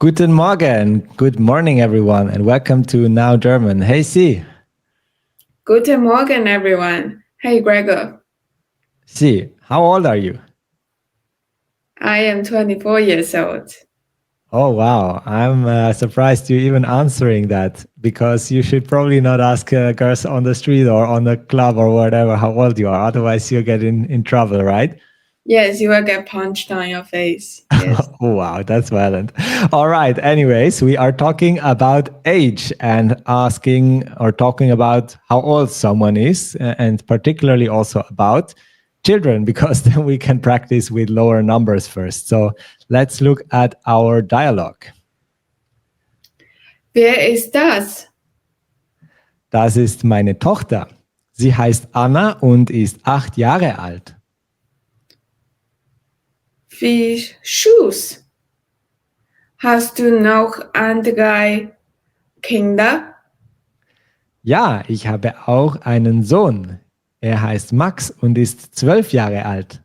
Guten Morgen, good morning, everyone, and welcome to Now German. Hey, Sie. Guten Morgen, everyone. Hey, Gregor. Sie, how old are you? I am 24 years old. Oh, wow. I'm surprised you even answering that because you should probably not ask girls on the street or on the club or whatever how old you are. Otherwise, you'll get in trouble, right? Yes, you will get punched on your face. Yes. Oh, wow, that's violent. All right. Anyways, we are talking about age and asking or talking about how old someone is, and particularly also about children, because then we can practice with lower numbers first. So let's look at our dialogue. Wer ist das? Das ist meine Tochter. Sie heißt Anna und ist 8 Jahre alt. Wie Schuss. Hast du noch andere Kinder? Ja, ich habe auch einen Sohn. Er heißt Max und ist 12 Jahre alt.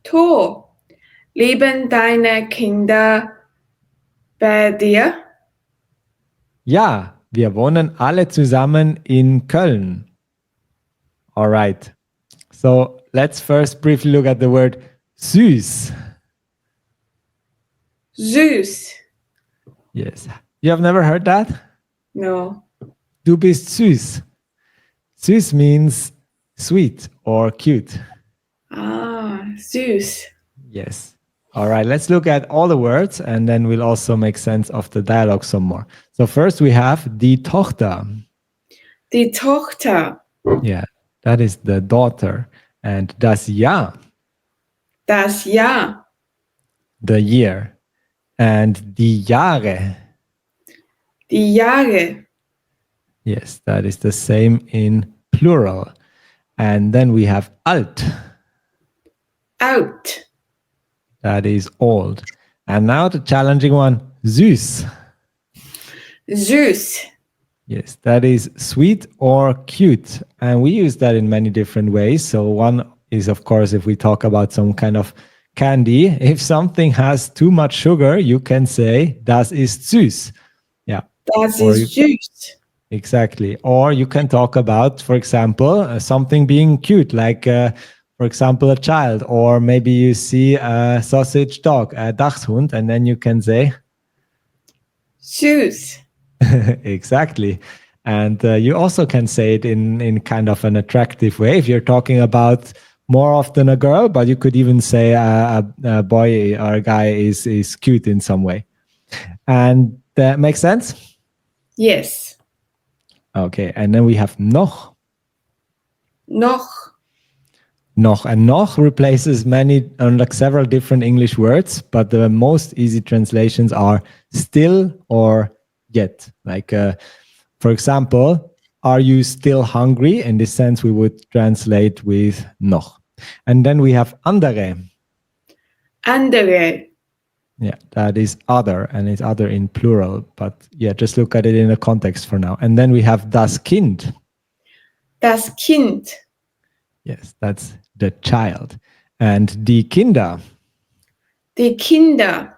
Toll. Leben deine Kinder bei dir? Ja, wir wohnen alle zusammen in Köln. All right. So let's first briefly look at the word süß. Süß. Yes. You have never heard that? No. Du bist süß. Süß means sweet or cute. Süß. Yes. All right, let's look at all the words and then we'll also make sense of the dialogue some more. So first we have die Tochter. Die Tochter. Yeah, that is the daughter. And das Jahr, Das Jahr. the year. And die Jahre. Die Jahre. Yes, that is the same in plural. And then we have alt. Out. That is old. And now the challenging one, süß. Süß. Yes, that is sweet or cute. And we use that in many different ways. So one is, of course, if we talk about some kind of candy, if something has too much sugar, you can say, das ist süß. Yeah. Das Or ist süß. Exactly. Or you can talk about, for example, something being cute, like, for example, a child, or maybe you see a sausage dog, a Dachshund, and then you can say, Süß. exactly. And you also can say it in kind of an attractive way if you're talking about more often a girl, but you could even say a boy or a guy is cute in some way. And that makes sense? Yes. Okay. And then we have noch. Noch. Noch, and noch replaces many, like several different English words, but the most easy translations are still or yet. Like, for example, are you still hungry? In this sense, we would translate with noch. And then we have andere. Andere. Yeah, that is other, and it's other in plural. But yeah, just look at it in a context for now. And then we have das Kind. Das Kind. Yes, that's the child. And die Kinder. Die Kinder.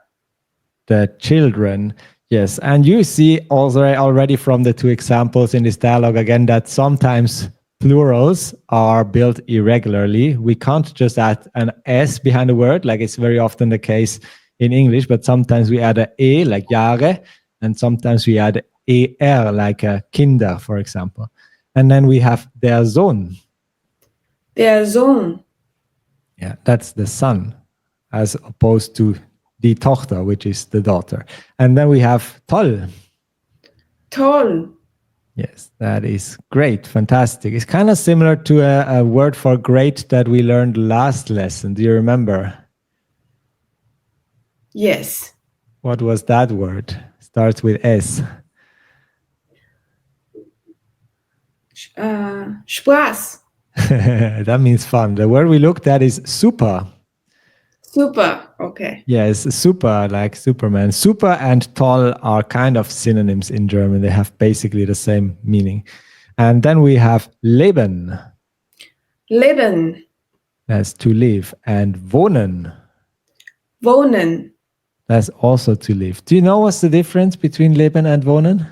The children. Yes, and you see also already from the two examples in this dialogue again that sometimes plurals are built irregularly. We can't just add an S behind a word like it's very often the case in English, but sometimes we add a E like Jahre, and sometimes we add ER like Kinder, for example. And then we have der Sohn. Der Sohn. Yeah, that's the son, as opposed to die Tochter, which is the daughter. And then we have toll. Toll. Yes, that is great, fantastic. It's kind of similar to a word for great that we learned last lesson. Do you remember? Yes. What was that word? Starts with S. Spaß. That means fun. The word we looked at is super. Super. Okay. Yes, super, like Superman. Super and toll are kind of synonyms in German. They have basically the same meaning. And then we have leben. Leben. That's to live. And wohnen. Wohnen. That's also to live. Do you know what's the difference between leben and wohnen?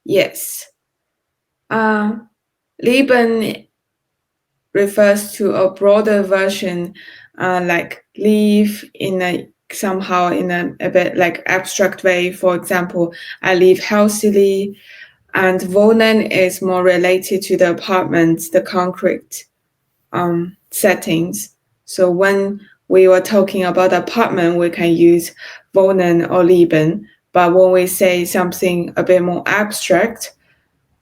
Yes. Leben refers to a broader version, like live in a somehow in a bit like abstract way. For example, I live healthily, and wohnen is more related to the apartments, the concrete settings. So when we were talking about apartment, we can use wohnen or leben. But when we say something a bit more abstract,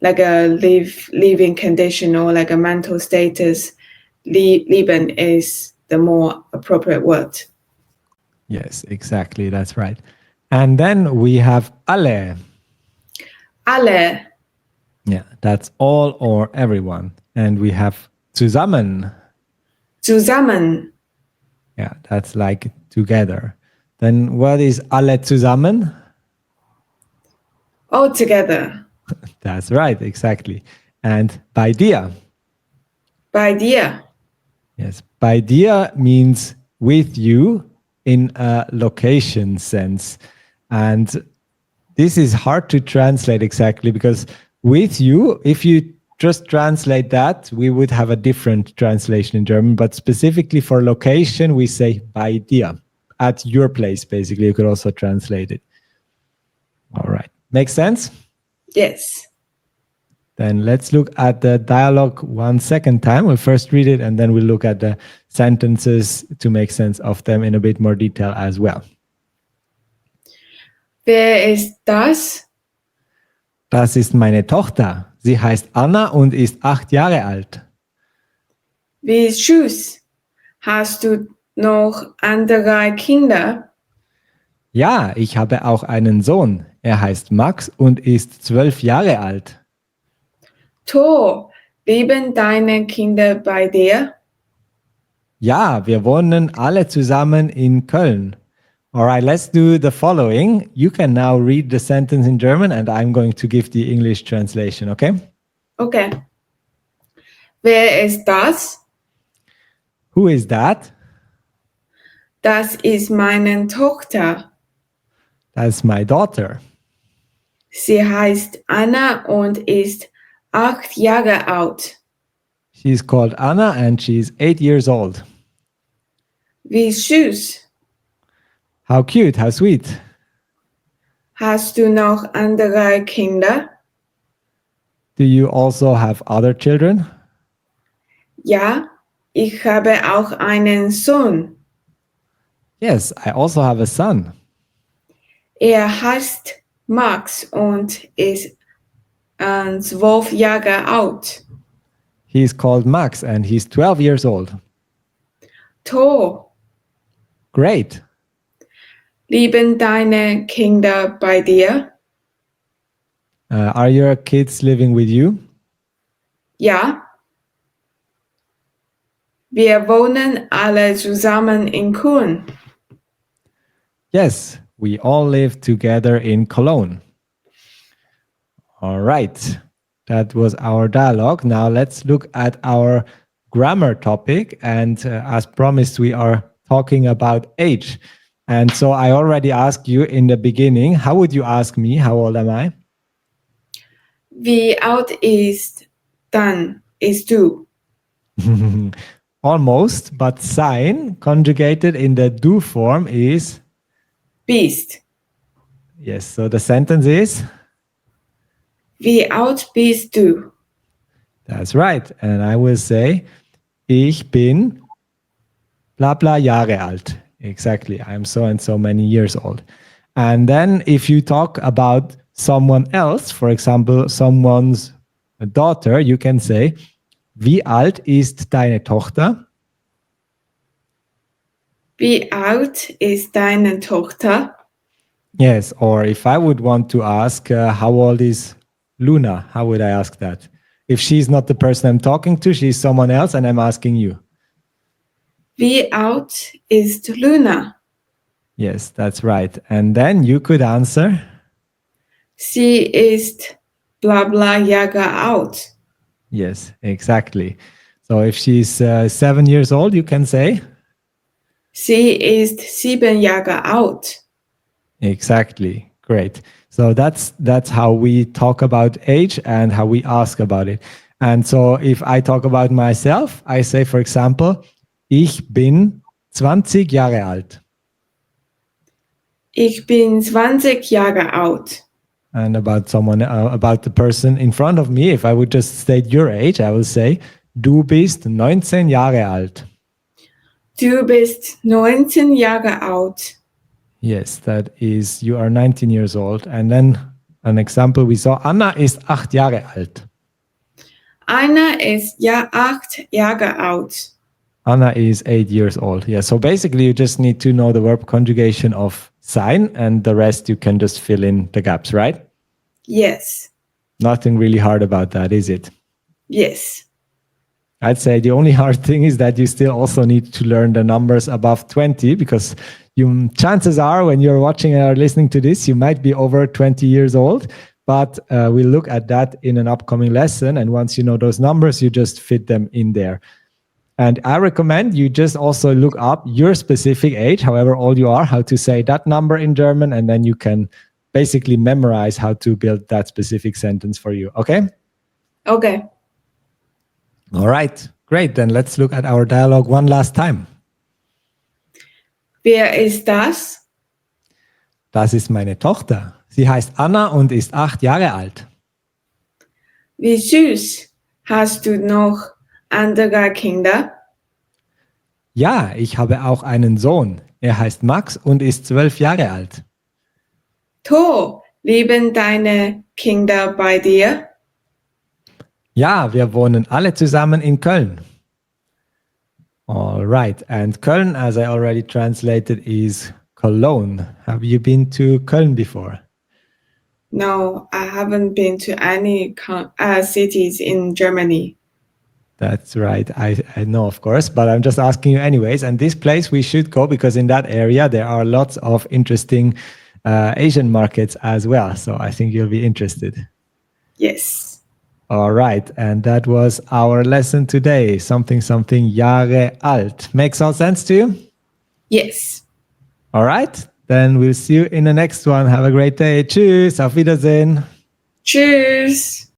like a living condition or like a mental status, leben is the more appropriate word. Yes, exactly. That's right. And then we have alle. Alle, Yeah, that's all or everyone. And we have zusammen. zusammen, Yeah, that's like together. Then what is alle zusammen? all together, That's right, exactly. And bei dir. by dir, Yes, bei dir means with you in a location sense. And this is hard to translate exactly because with you, if you just translate that, we would have a different translation in German. But specifically for location, we say bei dir, at your place, basically. You could also translate it. All right. Makes sense? yes. Then let's look at the dialogue one second time. We'll first read it and then we'll look at the sentences to make sense of them in a bit more detail as well. Wer ist das? Das ist meine Tochter. Sie heißt Anna und ist 8 Jahre alt. Wie süß. Hast du noch andere Kinder? Ja, ich habe auch einen Sohn. Er heißt Max und ist 12 Jahre alt. Toll. Leben deine Kinder bei dir? Ja, wir wohnen alle zusammen in Köln. All right, let's do the following. You can now read the sentence in German and I'm going to give the English translation, okay? Okay. Wer ist das? Who is that? Das ist meine Tochter. That's my daughter. Sie heißt Anna und ist 8 Jahre alt. She's called Anna and she's 8 years old. Wie süß. How cute, how sweet. Hast du noch andere Kinder? Do you also have other children? Ja, ich habe auch einen Sohn. Yes, I also have a son. Er heißt Max und ist 12 Jahre alt. He's called Max and he's 12 years old. Toll. Great. Leben deine Kinder bei dir? Are your kids living with you? Ja. Wir wohnen alle zusammen in Köln. Yes, we all live together in Cologne. All right, that was our dialogue. Now let's look at our grammar topic. And as promised, we are talking about age. And so I already asked you in the beginning, how would you ask me? How old am I? Wie alt ist du? Almost, but sein conjugated in the do form is Bist. yes. So the sentence is Wie alt bist du? that's right. And I will say, ich bin bla bla Jahre alt. Exactly. I'm so and so many years old. And then if you talk about someone else, for example, someone's daughter, you can say, wie alt ist deine Tochter? Wie alt ist deine Tochter? Yes. Or if I would want to ask, how old is Luna? How would I ask that? If she's not the person I'm talking to, she's someone else and I'm asking you. Wie alt ist Luna? Yes, that's right. And then you could answer, Sie ist bla bla Jahre alt. yes, exactly. So if she's 7 years old, you can say, Sie ist 7 Jahre alt. Exactly. Great. So that's how we talk about age and how we ask about it. And so if I talk about myself, I say, for example, ich bin 20 Jahre alt. Ich bin 20 Jahre alt. And about someone, about the person in front of me, if I would just state your age, I will say, du bist 19 Jahre alt. Du bist 19 Jahre alt. Yes, that is, you are 19 years old. And then an example we saw, Anna ist 8 Jahre alt. Anna ist ja 8 Jahre alt. Anna is 8 years old. Yeah, so basically you just need to know the verb conjugation of sein, and the rest you can just fill in the gaps, right? Yes. Nothing really hard about that, is it? Yes. I'd say the only hard thing is that you still also need to learn the numbers above 20, because chances are when you're watching or listening to this, you might be over 20 years old. But we'll look at that in an upcoming lesson. And once you know those numbers, you just fit them in there. And I recommend you just also look up your specific age, however old you are, how to say that number in German, and then you can basically memorize how to build that specific sentence for you. Okay? Okay. All right. Great. Then let's look at our dialogue one last time. Wer ist das? Das ist meine Tochter. Sie heißt Anna und ist 8 Jahre alt. Wie süß. Hast du noch andere Kinder? Ja, ich habe auch einen Sohn. Er heißt Max und ist 12 Jahre alt. Toll. Leben deine Kinder bei dir? Ja, wir wohnen alle zusammen in Köln. All right. And Köln, as I already translated, is Cologne. Have you been to Köln before? No, I haven't been to any cities in Germany. That's right. I know, of course, but I'm just asking you anyways. And this place we should go because in that area there are lots of interesting Asian markets as well. So I think you'll be interested. Yes. All right. And that was our lesson today. Something Jahre alt. Makes all sense to you? Yes. All right. Then we'll see you in the next one. Have a great day. Tschüss. Auf Wiedersehen. Tschüss.